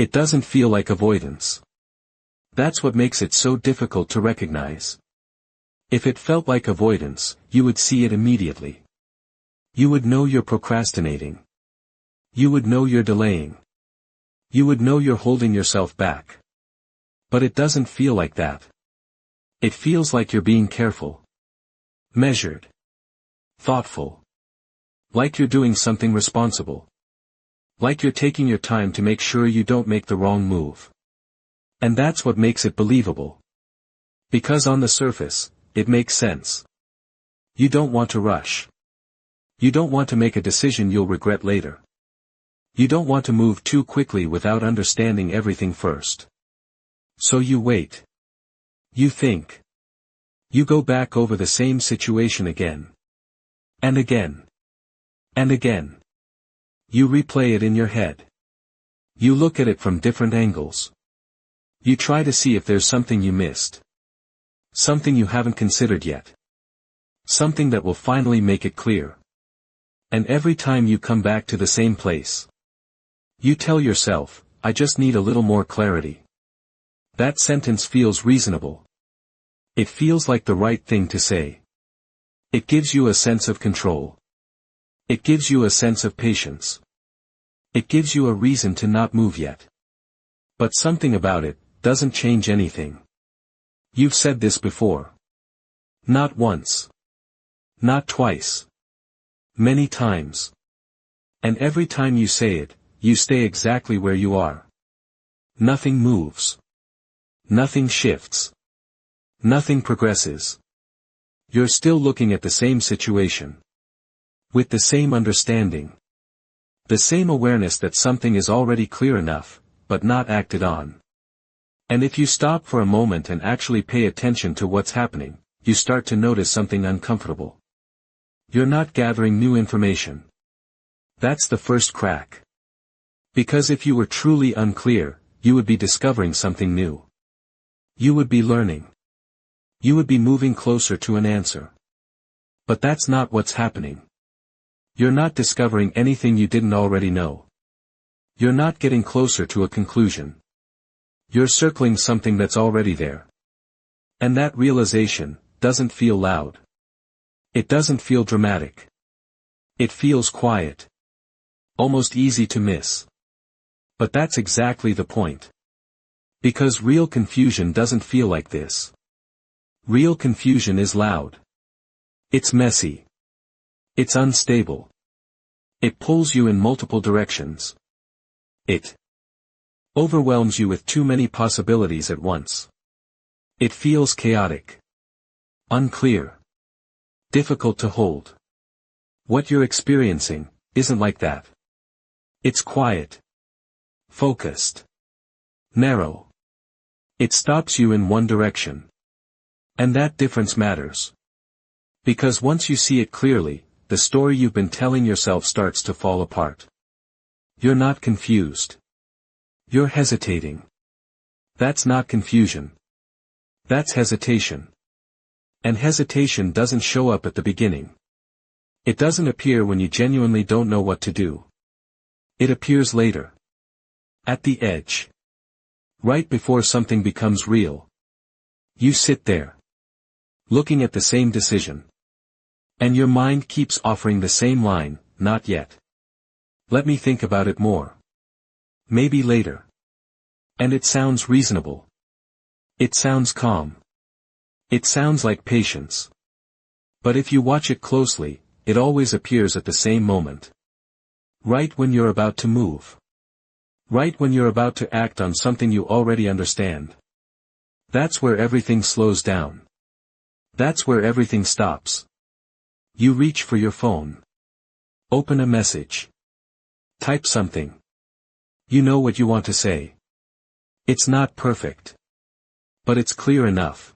It doesn't feel like avoidance. That's what makes it so difficult to recognize. If it felt like avoidance, you would see it immediately. You would know you're procrastinating. You would know you're delaying. You would know you're holding yourself back. But it doesn't feel like that. It feels like you're being careful. Measured. Thoughtful. Like you're doing something responsible. Like you're taking your time to make sure you don't make the wrong move. And that's what makes it believable. Because on the surface, it makes sense. You don't want to rush. You don't want to make a decision you'll regret later. You don't want to move too quickly without understanding everything first. So you wait. You think. You go back over the same situation again. And again. And again. You replay it in your head. You look at it from different angles. You try to see if there's something you missed. Something you haven't considered yet. Something that will finally make it clear. And every time you come back to the same place, you tell yourself, I just need a little more clarity. That sentence feels reasonable. It feels like the right thing to say. It gives you a sense of control. It gives you a sense of patience. It gives you a reason to not move yet. But something about it doesn't change anything. You've said this before. Not once. Not twice. Many times. And every time you say it, you stay exactly where you are. Nothing moves. Nothing shifts. Nothing progresses. You're still looking at the same situation. With the same understanding. The same awareness that something is already clear enough, but not acted on. And if you stop for a moment and actually pay attention to what's happening, you start to notice something uncomfortable. You're not gathering new information. That's the first crack. Because if you were truly unclear, you would be discovering something new. You would be learning. You would be moving closer to an answer. But that's not what's happening. You're not discovering anything you didn't already know. You're not getting closer to a conclusion. You're circling something that's already there. And that realization doesn't feel loud. It doesn't feel dramatic. It feels quiet. Almost easy to miss. But that's exactly the point. Because real confusion doesn't feel like this. Real confusion is loud. It's messy. It's unstable. It pulls you in multiple directions. It overwhelms you with too many possibilities at once. It feels chaotic. Unclear. Difficult to hold. What you're experiencing isn't like that. It's quiet. Focused. Narrow. It stops you in one direction. And that difference matters. Because once you see it clearly, the story you've been telling yourself starts to fall apart. You're not confused. You're hesitating. That's not confusion. That's hesitation. And hesitation doesn't show up at the beginning. It doesn't appear when you genuinely don't know what to do. It appears later. At the edge. Right before something becomes real. You sit there. Looking at the same decision. And your mind keeps offering the same line, not yet. Let me think about it more. Maybe later. And it sounds reasonable. It sounds calm. It sounds like patience. But if you watch it closely, it always appears at the same moment. Right when you're about to move. Right when you're about to act on something you already understand. That's where everything slows down. That's where everything stops. You reach for your phone. Open a message. Type something. You know what you want to say. It's not perfect. But it's clear enough.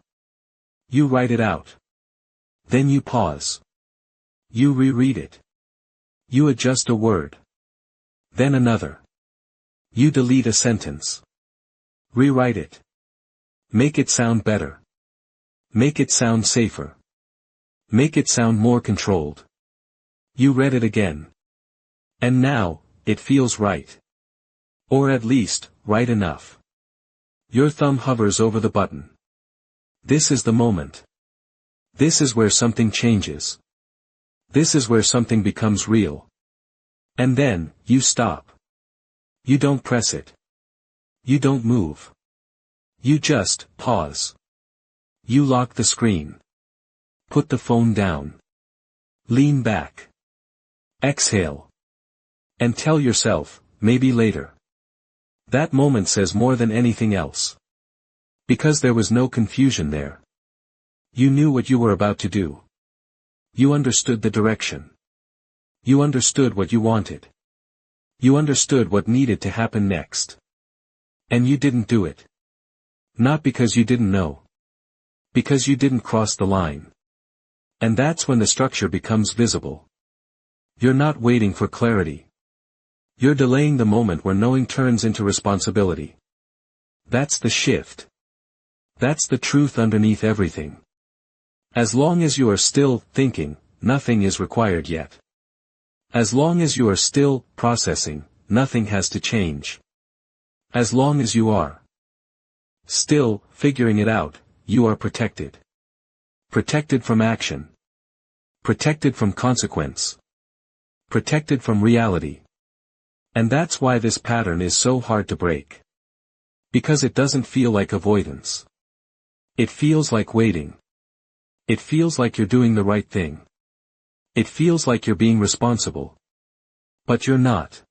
You write it out. Then you pause. You reread it. You adjust a word. Then another. You delete a sentence. Rewrite it. Make it sound better. Make it sound safer. Make it sound more controlled. You read it again. And now, it feels right. Or at least, right enough. Your thumb hovers over the button. This is the moment. This is where something changes. This is where something becomes real. And then, you stop. You don't press it. You don't move. You just pause. You lock the screen. Put the phone down. Lean back. Exhale. And tell yourself, maybe later. That moment says more than anything else. Because there was no confusion there. You knew what you were about to do. You understood the direction. You understood what you wanted. You understood what needed to happen next. And you didn't do it. Not because you didn't know. Because you didn't cross the line. And that's when the structure becomes visible. You're not waiting for clarity. You're delaying the moment where knowing turns into responsibility. That's the shift. That's the truth underneath everything. As long as you are still thinking, nothing is required yet. As long as you are still processing, nothing has to change. As long as you are still figuring it out, you are protected. Protected from action. Protected from consequence. Protected from reality. And that's why this pattern is so hard to break. Because it doesn't feel like avoidance. It feels like waiting. It feels like you're doing the right thing. It feels like you're being responsible. But you're not.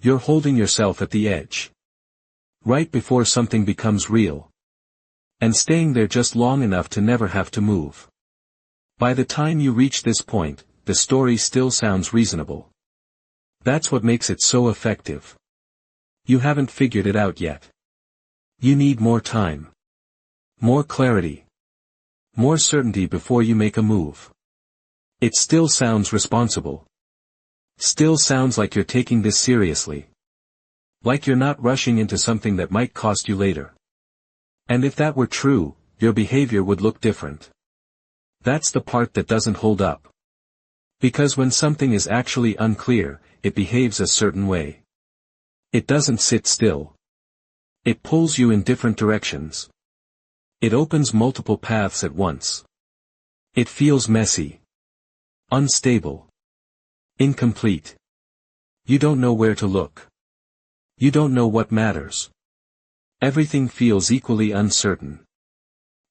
You're holding yourself at the edge. Right before something becomes real. And staying there just long enough to never have to move. By the time you reach this point, the story still sounds reasonable. That's what makes it so effective. You haven't figured it out yet. You need more time. More clarity. More certainty before you make a move. It still sounds responsible. Still sounds like you're taking this seriously. Like you're not rushing into something that might cost you later. And if that were true, your behavior would look different. That's the part that doesn't hold up. Because when something is actually unclear, it behaves a certain way. It doesn't sit still. It pulls you in different directions. It opens multiple paths at once. It feels messy. Unstable. Incomplete. You don't know where to look. You don't know what matters. Everything feels equally uncertain.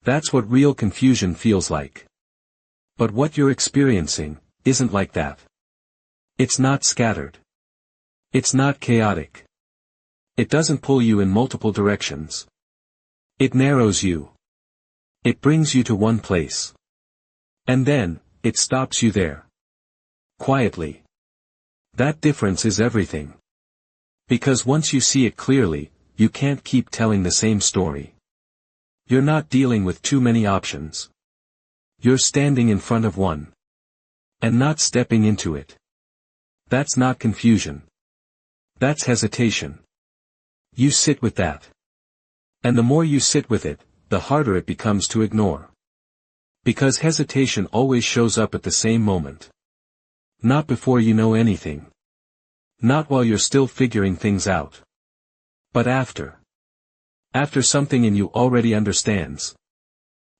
That's what real confusion feels like. But what you're experiencing isn't like that. It's not scattered. It's not chaotic. It doesn't pull you in multiple directions. It narrows you. It brings you to one place. And then, it stops you there. Quietly. That difference is everything. Because once you see it clearly, you can't keep telling the same story. You're not dealing with too many options. You're standing in front of one. And not stepping into it. That's not confusion. That's hesitation. You sit with that. And the more you sit with it, the harder it becomes to ignore. Because hesitation always shows up at the same moment. Not before you know anything. Not while you're still figuring things out. But after. After something in you already understands.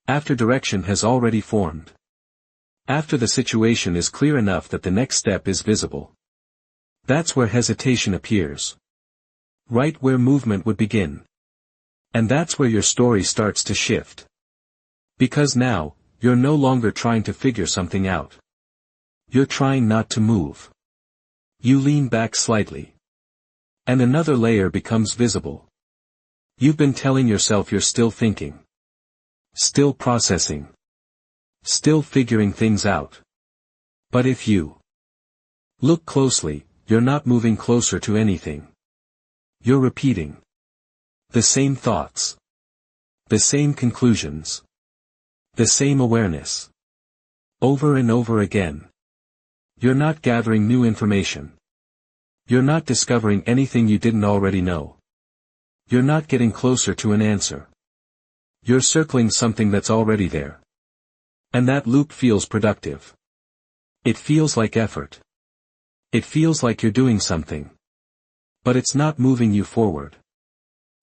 After direction has already formed. After the situation is clear enough that the next step is visible. That's where hesitation appears. Right where movement would begin. And that's where your story starts to shift. Because now, you're no longer trying to figure something out. You're trying not to move. You lean back slightly. And another layer becomes visible. You've been telling yourself you're still thinking. Still processing. Still figuring things out. But if you look closely, you're not moving closer to anything. You're repeating the same thoughts. The same conclusions. The same awareness. Over and over again. You're not gathering new information. You're not discovering anything you didn't already know. You're not getting closer to an answer. You're circling something that's already there. And that loop feels productive. It feels like effort. It feels like you're doing something. But it's not moving you forward.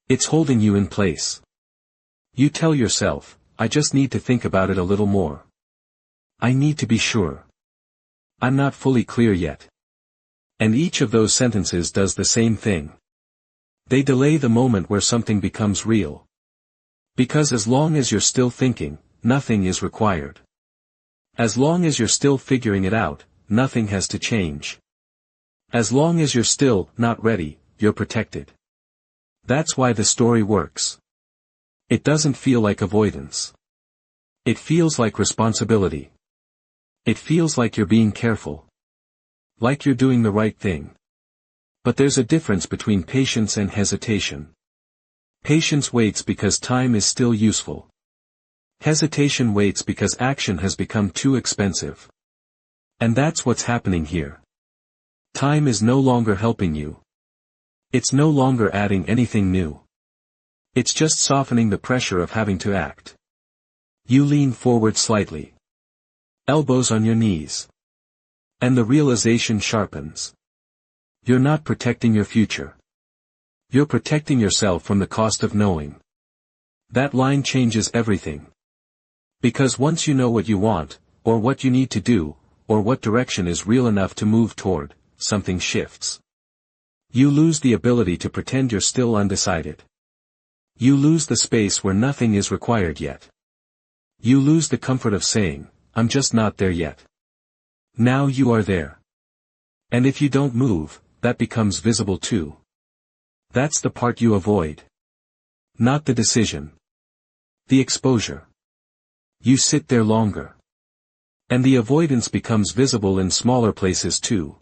It's holding you in place. You tell yourself, I just need to think about it a little more. I need to be sure. I'm not fully clear yet. And each of those sentences does the same thing. They delay the moment where something becomes real. Because as long as you're still thinking, nothing is required. As long as you're still figuring it out, nothing has to change. As long as you're still not ready, you're protected. That's why the story works. It doesn't feel like avoidance. It feels like responsibility. It feels like you're being careful. Like you're doing the right thing. But there's a difference between patience and hesitation. Patience waits because time is still useful. Hesitation waits because action has become too expensive. And that's what's happening here. Time is no longer helping you. It's no longer adding anything new. It's just softening the pressure of having to act. You lean forward slightly. Elbows on your knees. And the realization sharpens. You're not protecting your future. You're protecting yourself from the cost of knowing. That line changes everything. Because once you know what you want, or what you need to do, or what direction is real enough to move toward, something shifts. You lose the ability to pretend you're still undecided. You lose the space where nothing is required yet. You lose the comfort of saying, I'm just not there yet. Now you are there. And if you don't move, that becomes visible too. That's the part you avoid. Not the decision. The exposure. You sit there longer. And the avoidance becomes visible in smaller places too.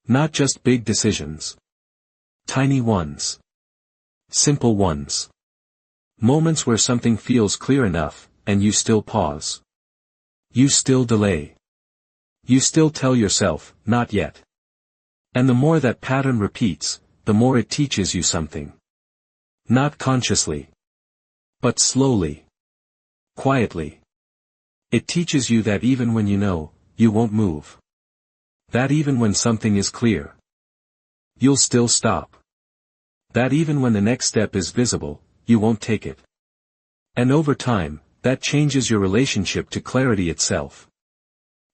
Not just big decisions. Tiny ones. Simple ones. Moments where something feels clear enough, and you still pause. You still delay. You still tell yourself, not yet. And the more that pattern repeats, the more it teaches you something. Not consciously. But slowly. Quietly. It teaches you that even when you know, you won't move. That even when something is clear, you'll still stop. That even when the next step is visible, you won't take it. And over time, that changes your relationship to clarity itself.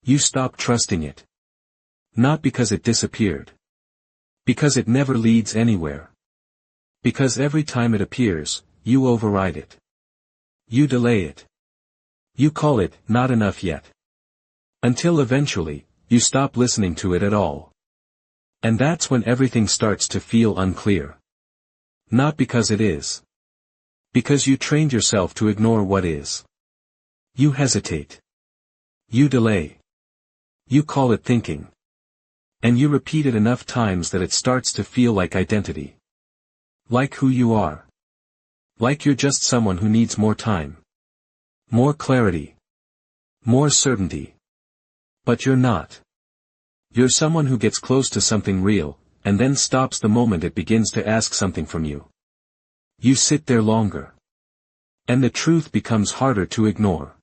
You stop trusting it. Not because it disappeared. Because it never leads anywhere. Because every time it appears, you override it. You delay it. You call it, not enough yet. Until eventually, you stop listening to it at all. And that's when everything starts to feel unclear. Not because it is. Because you trained yourself to ignore what is. You hesitate. You delay. You call it thinking. And you repeat it enough times that it starts to feel like identity. Like who you are. Like you're just someone who needs more time. More clarity. More certainty. But you're not. You're someone who gets close to something real, and then stops the moment it begins to ask something from you. You sit there longer. And the truth becomes harder to ignore.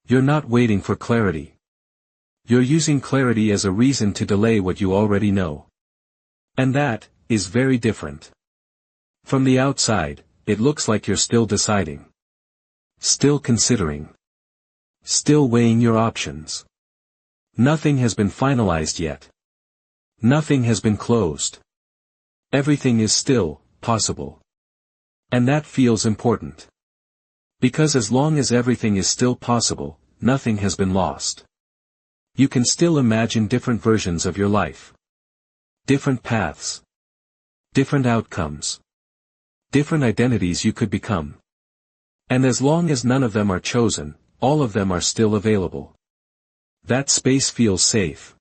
You're not waiting for clarity. You're using clarity as a reason to delay what you already know. And that is very different. From the outside, it looks like you're still deciding. Still considering. Still weighing your options. Nothing has been finalized yet. Nothing has been closed. Everything is still possible. And that feels important. Because as long as everything is still possible, nothing has been lost. You can still imagine different versions of your life. Different paths. Different outcomes. Different identities you could become. And as long as none of them are chosen, all of them are still available. That space feels safe.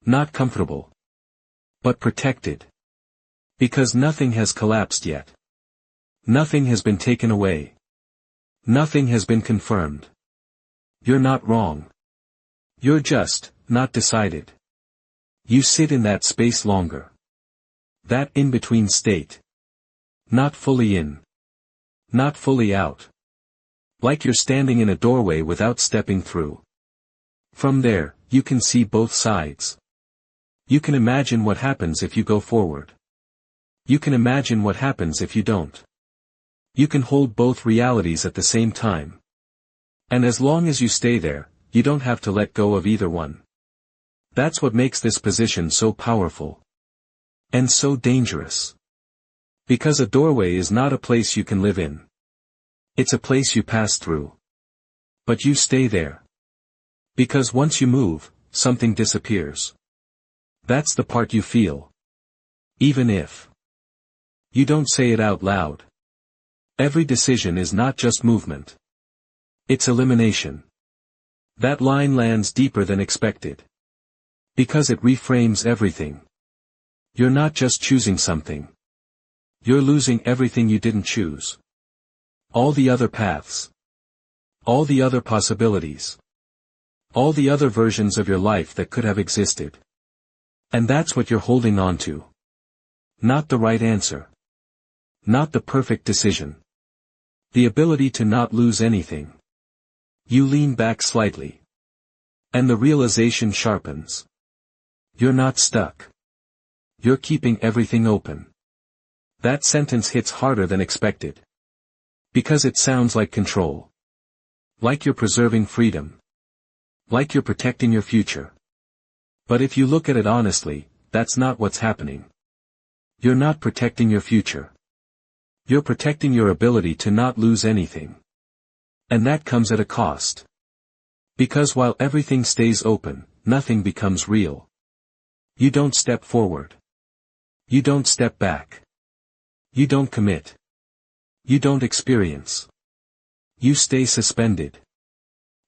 Not comfortable. But protected. Because nothing has collapsed yet. Nothing has been taken away. Nothing has been confirmed. You're not wrong. You're just not decided. You sit in that space longer. That in-between state. Not fully in. Not fully out. Like you're standing in a doorway without stepping through. From there, you can see both sides. You can imagine what happens if you go forward. You can imagine what happens if you don't. You can hold both realities at the same time. And as long as you stay there, you don't have to let go of either one. That's what makes this position so powerful. And so dangerous. Because a doorway is not a place you can live in. It's a place you pass through. But you stay there. Because once you move, something disappears. That's the part you feel. Even if you don't say it out loud. Every decision is not just movement. It's elimination. That line lands deeper than expected. Because it reframes everything. You're not just choosing something. You're losing everything you didn't choose. All the other paths. All the other possibilities. All the other versions of your life that could have existed. And that's what you're holding on to. Not the right answer. Not the perfect decision. The ability to not lose anything. You lean back slightly. And the realization sharpens. You're not stuck. You're keeping everything open. That sentence hits harder than expected. Because it sounds like control. Like you're preserving freedom. Like you're protecting your future. But if you look at it honestly, that's not what's happening. You're not protecting your future. You're protecting your ability to not lose anything. And that comes at a cost. Because while everything stays open, nothing becomes real. You don't step forward. You don't step back. You don't commit. You don't experience. You stay suspended.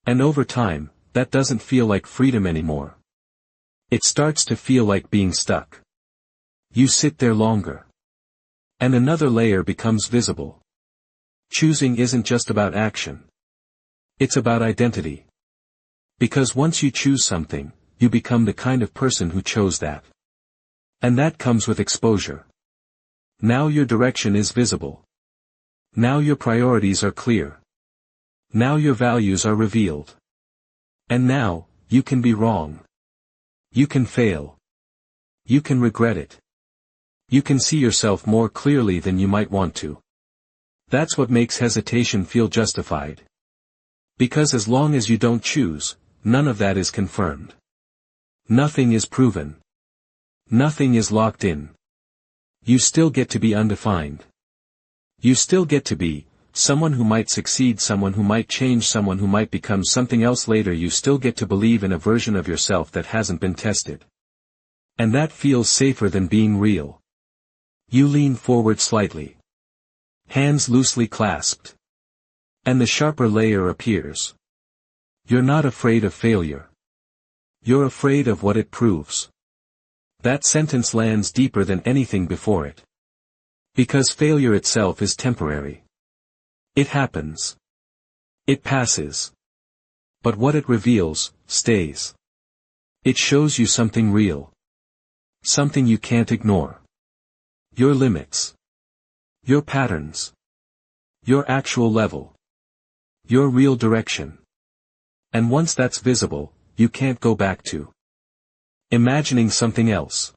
And over time, that doesn't feel like freedom anymore. It starts to feel like being stuck. You sit there longer. And another layer becomes visible. Choosing isn't just about action. It's about identity. Because once you choose something, you become the kind of person who chose that. And that comes with exposure. Now your direction is visible. Now your priorities are clear. Now your values are revealed. And now, you can be wrong. You can fail. You can regret it. You can see yourself more clearly than you might want to. That's what makes hesitation feel justified. Because as long as you don't choose, none of that is confirmed. Nothing is proven. Nothing is locked in. You still get to be undefined. You still get to be someone who might succeed, someone who might change, someone who might become something else later. You still get to believe in a version of yourself that hasn't been tested. And that feels safer than being real. You lean forward slightly. Hands loosely clasped. And the sharper layer appears. You're not afraid of failure. You're afraid of what it proves. That sentence lands deeper than anything before it. Because failure itself is temporary. It happens. It passes. But what it reveals, stays. It shows you something real. Something you can't ignore. Your limits. Your patterns. Your actual level. Your real direction. And once that's visible, you can't go back to imagining something else.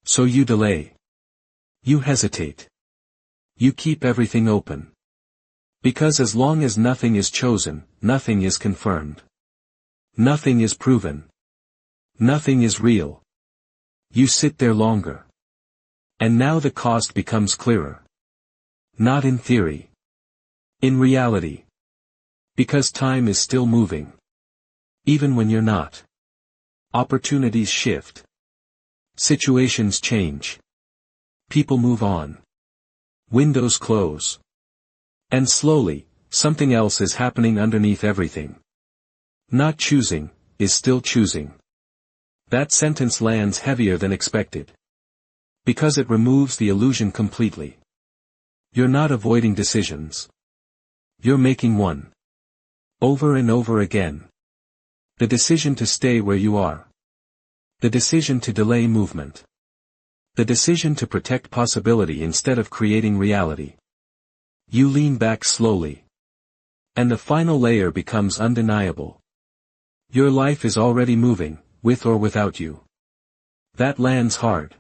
So you delay. You hesitate. You keep everything open. Because as long as nothing is chosen, nothing is confirmed. Nothing is proven. Nothing is real. You sit there longer. And now the cost becomes clearer. Not in theory. In reality. Because time is still moving. Even when you're not. Opportunities shift. Situations change. People move on. Windows close. And slowly, something else is happening underneath everything. Not choosing, is still choosing. That sentence lands heavier than expected. Because it removes the illusion completely. You're not avoiding decisions. You're making one. Over and over again. The decision to stay where you are. The decision to delay movement. The decision to protect possibility instead of creating reality. You lean back slowly. And the final layer becomes undeniable. Your life is already moving, with or without you. That lands hard.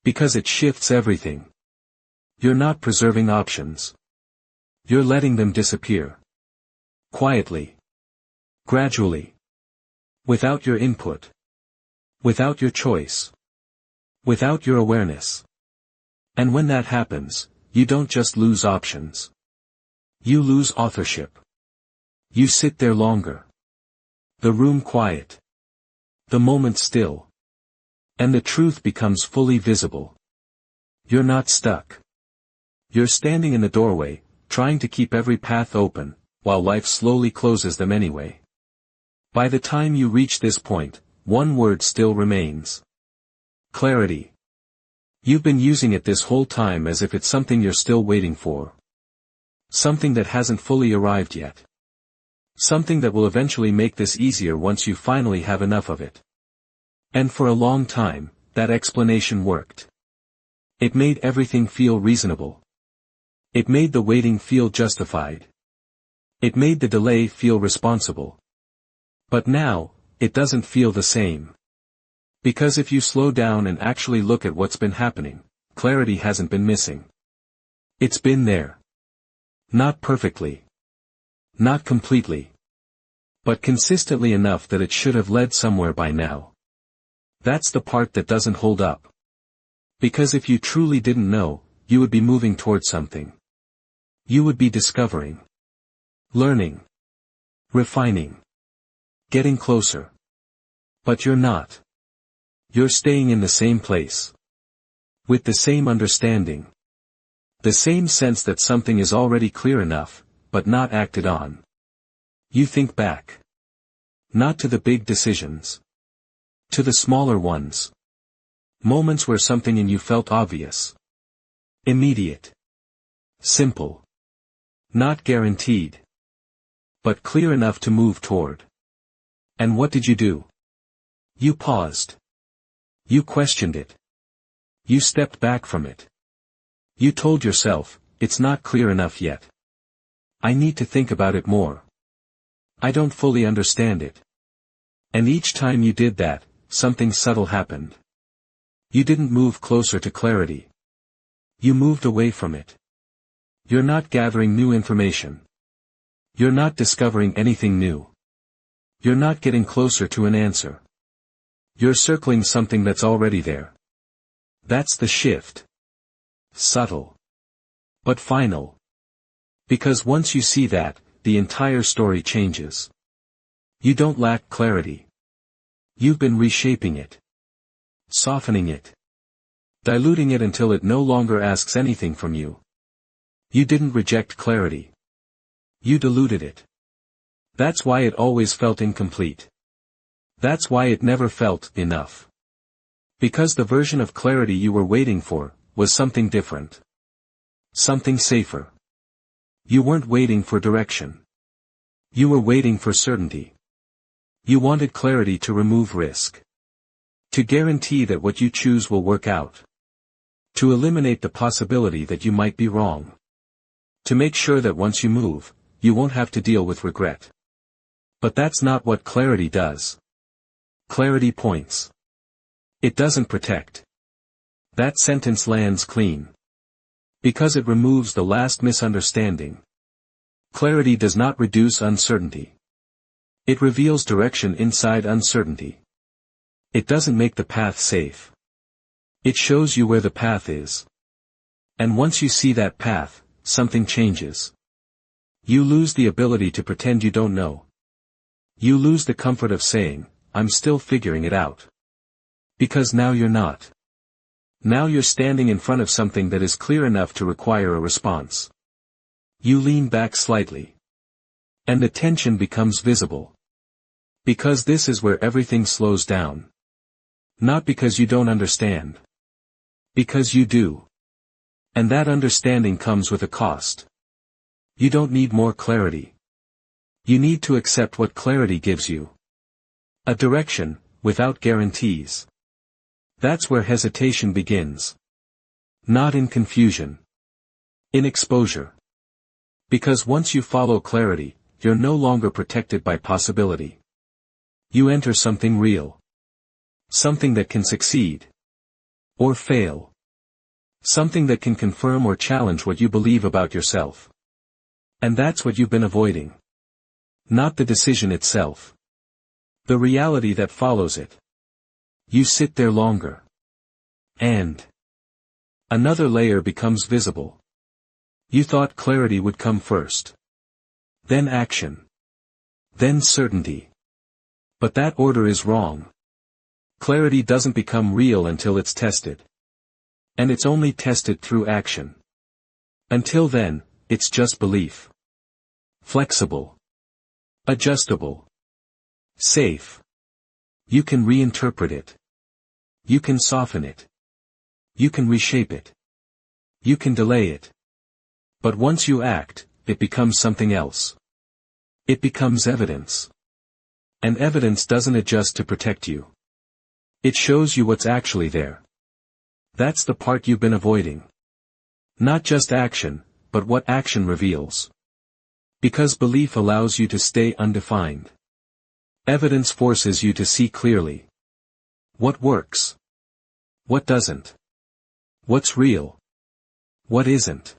Because it shifts everything. You're not preserving options. You're letting them disappear. Quietly. Gradually. Without your input. Without your choice. Without your awareness. And when that happens, you don't just lose options. You lose authorship. You sit there longer. The room quiet. The moment still. And the truth becomes fully visible. You're not stuck. You're standing in the doorway, trying to keep every path open, while life slowly closes them anyway. By the time you reach this point, one word still remains. Clarity. You've been using it this whole time as if it's something you're still waiting for. Something that hasn't fully arrived yet. Something that will eventually make this easier once you finally have enough of it. And for a long time, that explanation worked. It made everything feel reasonable. It made the waiting feel justified. It made the delay feel responsible. But now, it doesn't feel the same. Because if you slow down and actually look at what's been happening, clarity hasn't been missing. It's been there. Not perfectly. Not completely. But consistently enough that it should have led somewhere by now. That's the part that doesn't hold up. Because if you truly didn't know, you would be moving towards something. You would be discovering. Learning. Refining. Getting closer. But you're not. You're staying in the same place. With the same understanding. The same sense that something is already clear enough, but not acted on. You think back. Not to the big decisions. To the smaller ones. Moments where something in you felt obvious. Immediate. Simple. Not guaranteed. But clear enough to move toward. And what did you do? You paused. You questioned it. You stepped back from it. You told yourself, it's not clear enough yet. I need to think about it more. I don't fully understand it. And each time you did that, something subtle happened. You didn't move closer to clarity. You moved away from it. You're not gathering new information. You're not discovering anything new. You're not getting closer to an answer. You're circling something that's already there. That's the shift. Subtle. But final. Because once you see that, the entire story changes. You don't lack clarity. You've been reshaping it. Softening it. Diluting it until it no longer asks anything from you. You didn't reject clarity. You diluted it. That's why it always felt incomplete. That's why it never felt enough. Because the version of clarity you were waiting for was something different. Something safer. You weren't waiting for direction. You were waiting for certainty. You wanted clarity to remove risk. To guarantee that what you choose will work out. To eliminate the possibility that you might be wrong. To make sure that once you move, you won't have to deal with regret. But that's not what clarity does. Clarity points. It doesn't protect. That sentence lands clean. Because it removes the last misunderstanding. Clarity does not reduce uncertainty. It reveals direction inside uncertainty. It doesn't make the path safe. It shows you where the path is. And once you see that path, something changes. You lose the ability to pretend you don't know. You lose the comfort of saying, I'm still figuring it out. Because now you're not. Now you're standing in front of something that is clear enough to require a response. You lean back slightly. And the tension becomes visible. Because this is where everything slows down. Not because you don't understand. Because you do. And that understanding comes with a cost. You don't need more clarity. You need to accept what clarity gives you. A direction, without guarantees. That's where hesitation begins. Not in confusion. In exposure. Because once you follow clarity, you're no longer protected by possibility. You enter something real. Something that can succeed. Or fail. Something that can confirm or challenge what you believe about yourself. And that's what you've been avoiding. Not the decision itself. The reality that follows it. You sit there longer. And another layer becomes visible. You thought clarity would come first. Then action. Then certainty. But that order is wrong. Clarity doesn't become real until it's tested. And it's only tested through action. Until then, it's just belief. Flexible. Adjustable. Safe. You can reinterpret it. You can soften it. You can reshape it. You can delay it. But once you act, it becomes something else. It becomes evidence. And evidence doesn't adjust to protect you. It shows you what's actually there. That's the part you've been avoiding. Not just action, but what action reveals. Because belief allows you to stay undefined. Evidence forces you to see clearly. What works? What doesn't? What's real? What isn't?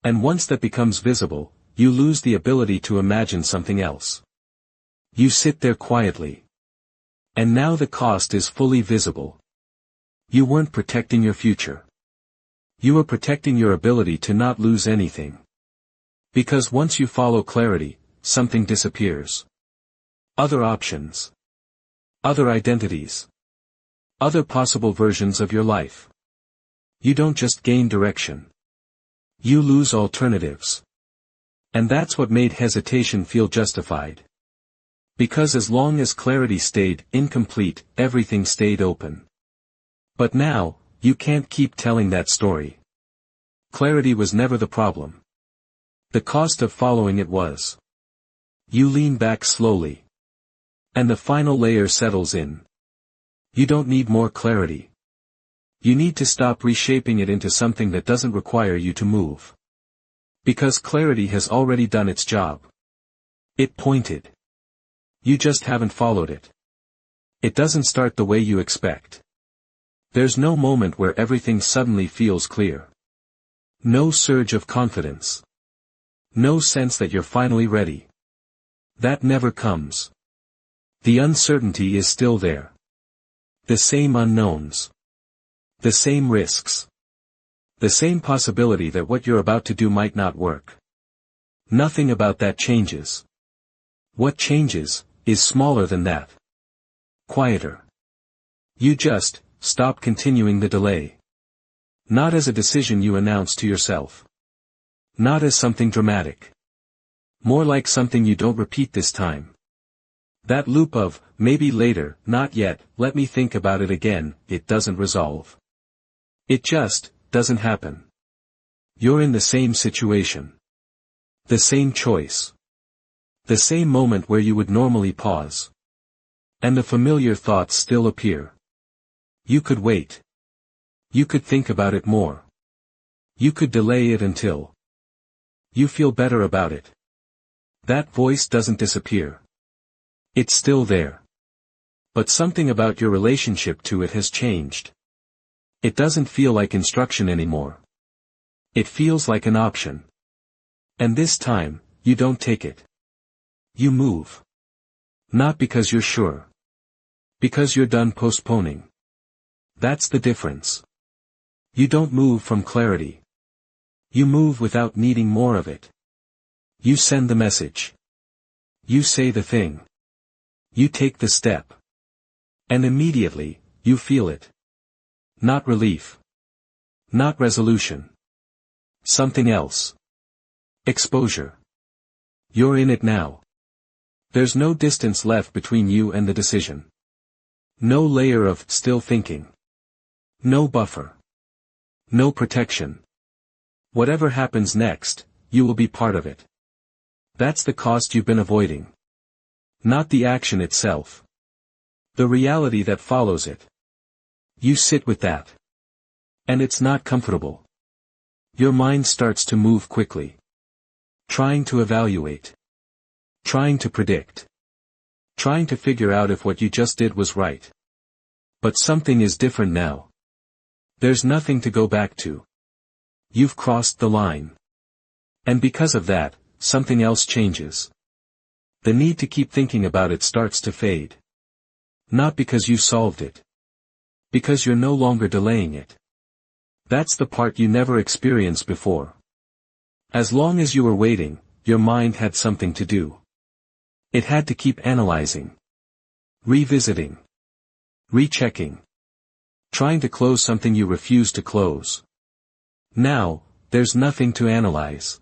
And once that becomes visible, you lose the ability to imagine something else. You sit there quietly. And now the cost is fully visible. You weren't protecting your future. You were protecting your ability to not lose anything. Because once you follow clarity, something disappears. Other options. Other identities. Other possible versions of your life. You don't just gain direction. You lose alternatives. And that's what made hesitation feel justified. Because as long as clarity stayed incomplete, everything stayed open. But now, you can't keep telling that story. Clarity was never the problem. The cost of following it was. You lean back slowly. And the final layer settles in. You don't need more clarity. You need to stop reshaping it into something that doesn't require you to move. Because clarity has already done its job. It pointed. You just haven't followed it. It doesn't start the way you expect. There's no moment where everything suddenly feels clear. No surge of confidence. No sense that you're finally ready. That never comes. The uncertainty is still there. The same unknowns. The same risks. The same possibility that what you're about to do might not work. Nothing about that changes. What changes is smaller than that. Quieter. You just stop continuing the delay. Not as a decision you announce to yourself. Not as something dramatic. More like something you don't repeat this time. That loop of, maybe later, not yet, let me think about it again, it doesn't resolve. It just doesn't happen. You're in the same situation. The same choice. The same moment where you would normally pause. And the familiar thoughts still appear. You could wait. You could think about it more. You could delay it until you feel better about it. That voice doesn't disappear. It's still there. But something about your relationship to it has changed. It doesn't feel like instruction anymore. It feels like an option. And this time, you don't take it. You move. Not because you're sure. Because you're done postponing. That's the difference. You don't move from clarity. You move without needing more of it. You send the message. You say the thing. You take the step. And immediately, you feel it. Not relief. Not resolution. Something else. Exposure. You're in it now. There's no distance left between you and the decision. No layer of still thinking. No buffer. No protection. Whatever happens next, you will be part of it. That's the cost you've been avoiding. Not the action itself. The reality that follows it. You sit with that. And it's not comfortable. Your mind starts to move quickly. Trying to evaluate. Trying to predict. Trying to figure out if what you just did was right. But something is different now. There's nothing to go back to. You've crossed the line. And because of that, something else changes. The need to keep thinking about it starts to fade. Not because you solved it. Because you're no longer delaying it. That's the part you never experienced before. As long as you were waiting, your mind had something to do. It had to keep analyzing. Revisiting. Rechecking. Trying to close something you refused to close. Now, there's nothing to analyze.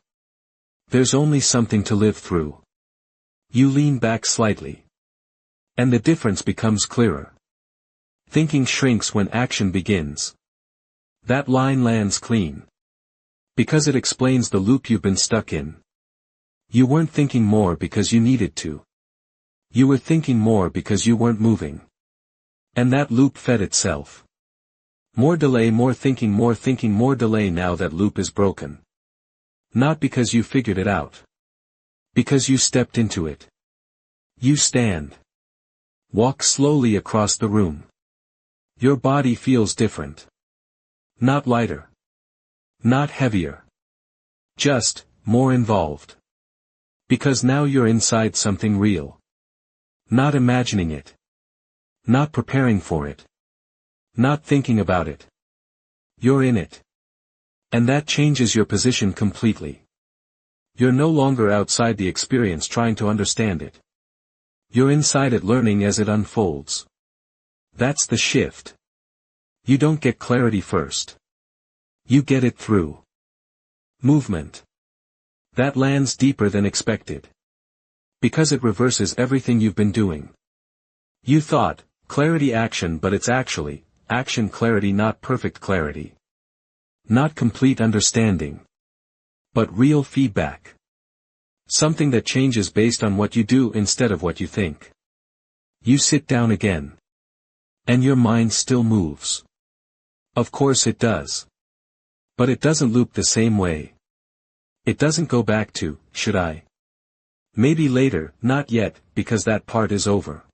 There's only something to live through. You lean back slightly. And the difference becomes clearer. Thinking shrinks when action begins. That line lands clean. Because it explains the loop you've been stuck in. You weren't thinking more because you needed to. You were thinking more because you weren't moving. And that loop fed itself. More delay, more thinking, more delay. Now that loop is broken. Not because you figured it out. Because you stepped into it. You stand. Walk slowly across the room. Your body feels different. Not lighter. Not heavier. Just, more involved. Because now you're inside something real. Not imagining it. Not preparing for it. Not thinking about it. You're in it. And that changes your position completely. You're no longer outside the experience trying to understand it. You're inside it learning as it unfolds. That's the shift. You don't get clarity first. You get it through movement. That lands deeper than expected. Because it reverses everything you've been doing. You thought, clarity action, but it's actually, action clarity, not perfect clarity. Not complete understanding. But real feedback. Something that changes based on what you do instead of what you think. You sit down again. And your mind still moves. Of course it does. But it doesn't loop the same way. It doesn't go back to, should I? Maybe later, not yet, because that part is over.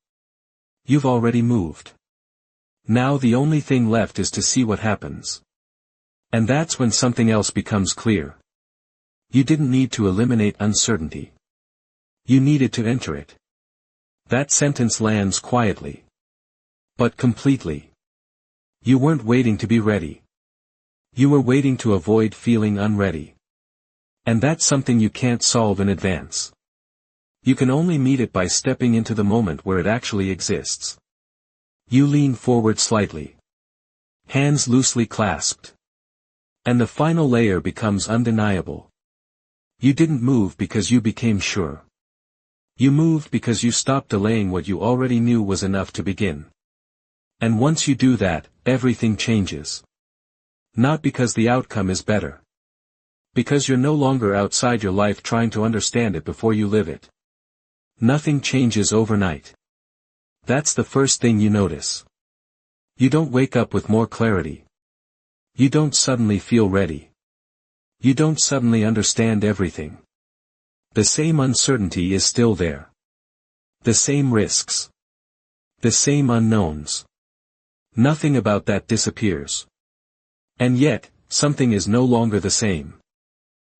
You've already moved. Now the only thing left is to see what happens. And that's when something else becomes clear. You didn't need to eliminate uncertainty. You needed to enter it. That sentence lands quietly. But completely. You weren't waiting to be ready. You were waiting to avoid feeling unready. And that's something you can't solve in advance. You can only meet it by stepping into the moment where it actually exists. You lean forward slightly. Hands loosely clasped. And the final layer becomes undeniable. You didn't move because you became sure. You moved because you stopped delaying what you already knew was enough to begin. And once you do that, everything changes. Not because the outcome is better. Because you're no longer outside your life trying to understand it before you live it. Nothing changes overnight. That's the first thing you notice. You don't wake up with more clarity. You don't suddenly feel ready. You don't suddenly understand everything. The same uncertainty is still there. The same risks. The same unknowns. Nothing about that disappears. And yet, something is no longer the same.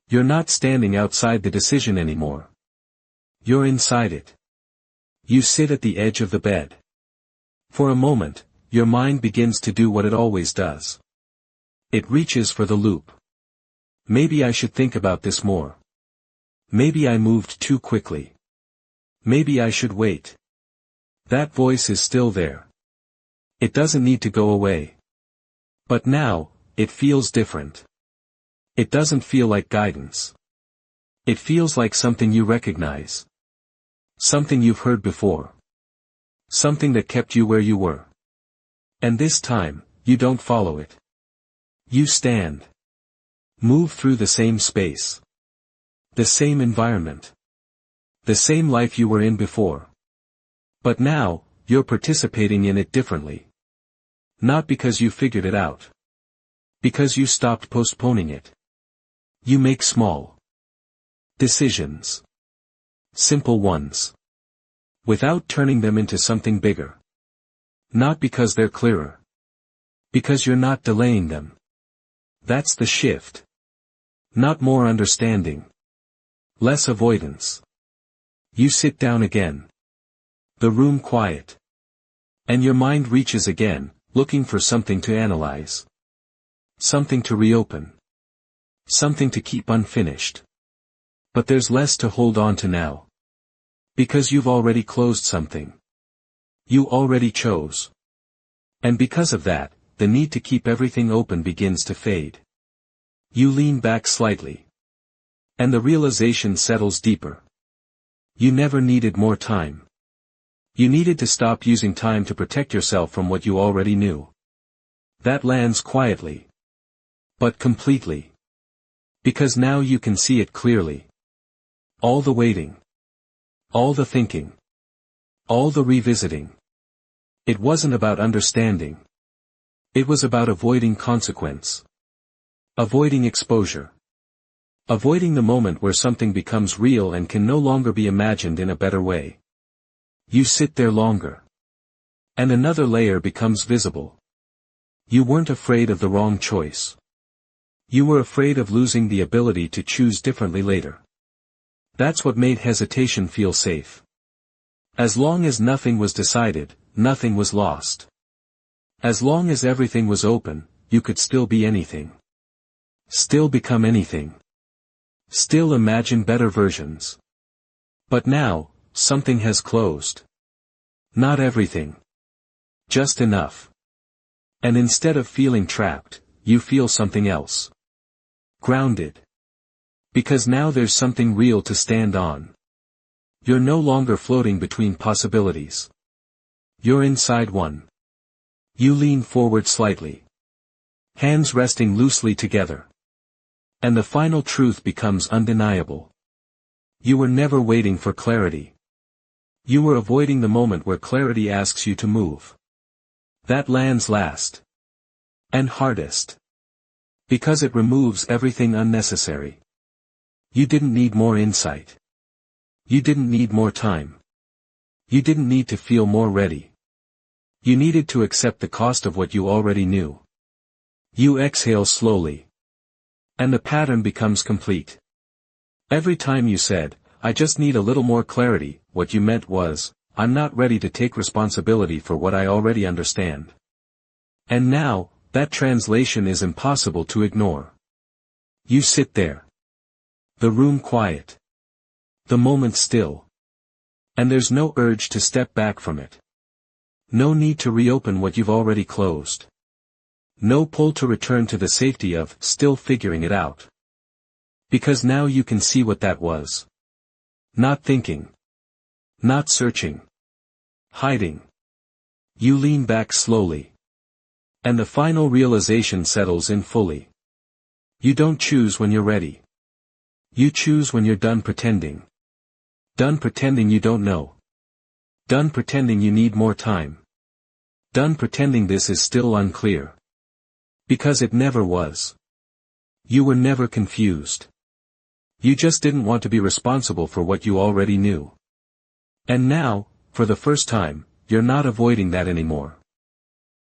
You're not standing outside the decision anymore. You're inside it. You sit at the edge of the bed. For a moment, your mind begins to do what it always does. It reaches for the loop. Maybe I should think about this more. Maybe I moved too quickly. Maybe I should wait. That voice is still there. It doesn't need to go away. But now, it feels different. It doesn't feel like guidance. It feels like something you recognize. Something you've heard before. Something that kept you where you were. And this time, you don't follow it. You stand. Move through the same space. The same environment. The same life you were in before. But now, you're participating in it differently. Not because you figured it out. Because you stopped postponing it. You make small decisions. Simple ones. Without turning them into something bigger. Not because they're clearer. Because you're not delaying them. That's the shift. Not more understanding. Less avoidance. You sit down again. The room quiet. And your mind reaches again, looking for something to analyze. Something to reopen. Something to keep unfinished. But there's less to hold on to now. Because you've already closed something. You already chose. And because of that, the need to keep everything open begins to fade. You lean back slightly. And the realization settles deeper. You never needed more time. You needed to stop using time to protect yourself from what you already knew. That lands quietly. But completely. Because now you can see it clearly. All the waiting. All the thinking. All the revisiting. It wasn't about understanding. It was about avoiding consequence. Avoiding exposure. Avoiding the moment where something becomes real and can no longer be imagined in a better way. You sit there longer. And another layer becomes visible. You weren't afraid of the wrong choice. You were afraid of losing the ability to choose differently later. That's what made hesitation feel safe. As long as nothing was decided, nothing was lost. As long as everything was open, you could still be anything. Still become anything. Still imagine better versions. But now, something has closed. Not everything. Just enough. And instead of feeling trapped, you feel something else. Grounded. Because now there's something real to stand on. You're no longer floating between possibilities. You're inside one. You lean forward slightly. Hands resting loosely together. And the final truth becomes undeniable. You were never waiting for clarity. You were avoiding the moment where clarity asks you to move. That lands last. And hardest. Because it removes everything unnecessary. You didn't need more insight. You didn't need more time. You didn't need to feel more ready. You needed to accept the cost of what you already knew. You exhale slowly. And the pattern becomes complete. Every time you said, "I just need a little more clarity," what you meant was, "I'm not ready to take responsibility for what I already understand." And now, that translation is impossible to ignore. You sit there. The room quiet. The moment still. And there's no urge to step back from it. No need to reopen what you've already closed. No pull to return to the safety of still figuring it out. Because now you can see what that was. Not thinking. Not searching. Hiding. You lean back slowly. And the final realization settles in fully. You don't choose when you're ready. You choose when you're done pretending. Done pretending you don't know. Done pretending you need more time. Done pretending this is still unclear. Because it never was. You were never confused. You just didn't want to be responsible for what you already knew. And now, for the first time, you're not avoiding that anymore.